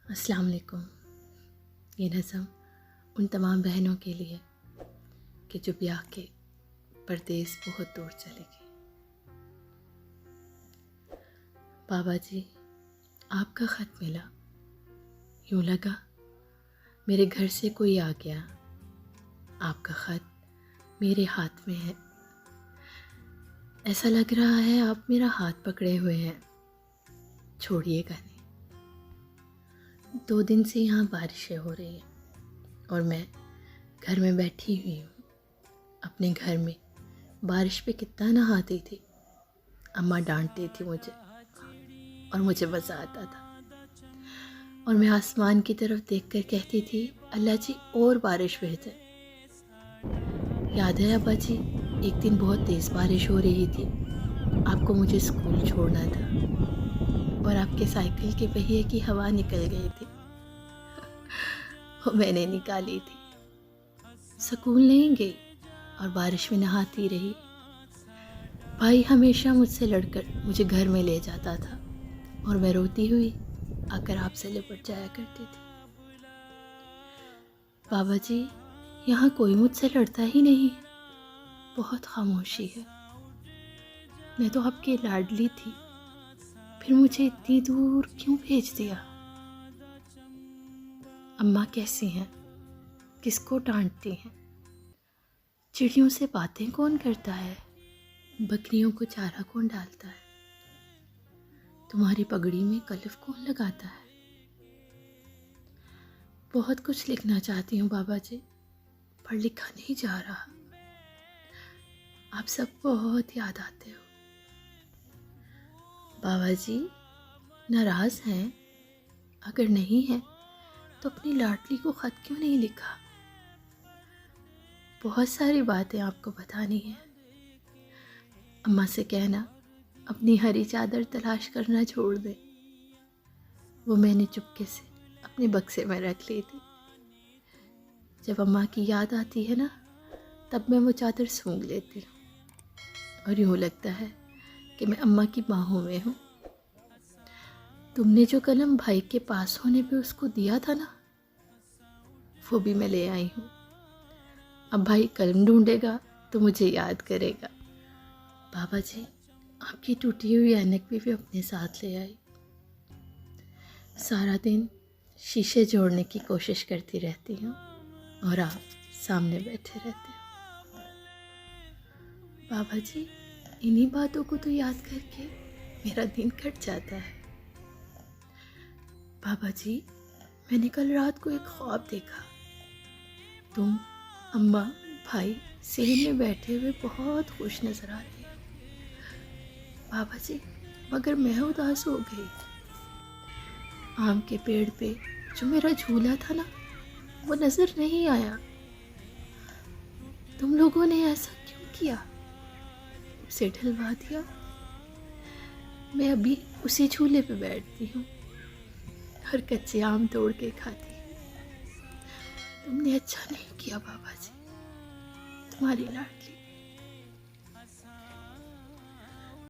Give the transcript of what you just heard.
अस्सलाम वालेकुम। ये नज़म उन तमाम बहनों के लिए कि जो ब्याह के परदेस बहुत दूर चली गई। बाबा जी, आपका ख़त मिला, यूँ लगा मेरे घर से कोई आ गया। आपका ख़त मेरे हाथ में है, ऐसा लग रहा है आप मेरा हाथ पकड़े हुए हैं, छोड़िएगा नहीं। 2 दिन से यहाँ बारिशें हो रही हैं और मैं घर में बैठी हुई हूँ। अपने घर में बारिश पे कितना नहाती थी। अम्मा डांटती थी मुझे और मुझे मज़ा आता था और मैं आसमान की तरफ देखकर कहती थी, अल्लाह जी और बारिश भेजे। याद है अब्बा जी, एक दिन बहुत तेज़ बारिश हो रही थी, आपको मुझे स्कूल छोड़ना था और आपके साइकिल के पहिए की हवा निकल गई थी। वो मैंने निकाली थी। स्कूल नहीं गई और बारिश में नहाती रही। भाई हमेशा मुझसे लड़कर मुझे घर में ले जाता था और मैं रोती हुई आकर आपसे लिपट जाया करती थी। बाबा जी, यहाँ कोई मुझसे लड़ता ही नहीं, बहुत खामोशी है। मैं तो आपकी लाडली थी, फिर मुझे इतनी दूर क्यों भेज दिया? अम्मा कैसी हैं? किसको डांटती हैं? चिड़ियों से बातें कौन करता है? बकरियों को चारा कौन डालता है? तुम्हारी पगड़ी में कलिफ कौन लगाता है? बहुत कुछ लिखना चाहती हूँ बाबा जी, पर लिखा नहीं जा रहा। आप सब बहुत याद आते हो। बाबा जी, नाराज़ हैं? अगर नहीं है तो अपनी लाडली को ख़त क्यों नहीं लिखा? बहुत सारी बातें आपको बतानी है। अम्मा से कहना अपनी हरी चादर तलाश करना छोड़ दे। वो मैंने चुपके से अपने बक्से में रख ली थी। जब अम्मा की याद आती है ना, तब मैं वो चादर सूंघ लेती हूँ और यूँ लगता है कि मैं अम्मा की बाहों में हूँ। तुमने जो कलम भाई के पास होने पे उसको दिया था ना, वो भी मैं ले आई हूँ। अब भाई कलम ढूंढेगा तो मुझे याद करेगा। बाबा जी, आपकी टूटी हुई ऐनक भी अपने साथ ले आई। सारा दिन शीशे जोड़ने की कोशिश करती रहती हूँ और आप सामने बैठे रहते हो। बाबा जी, इन्हीं बातों को तो याद करके मेरा दिन कट जाता है। बाबा जी, मैंने कल रात को एक ख्वाब देखा। तुम, अम्मा, भाई सेहन में बैठे हुए बहुत खुश नजर आ रहे हो। बाबा जी, मगर मैं उदास हो गई। आम के पेड़ पे जो मेरा झूला था ना, वो नजर नहीं आया। तुम लोगों ने ऐसा क्यों किया? उसे ढलवा दिया। मैं अभी उसी झूले पे बैठती हूँ और कच्चे आम तोड़ के खाती। तुमने अच्छा नहीं किया बाबा जी, तुम्हारी लाडली।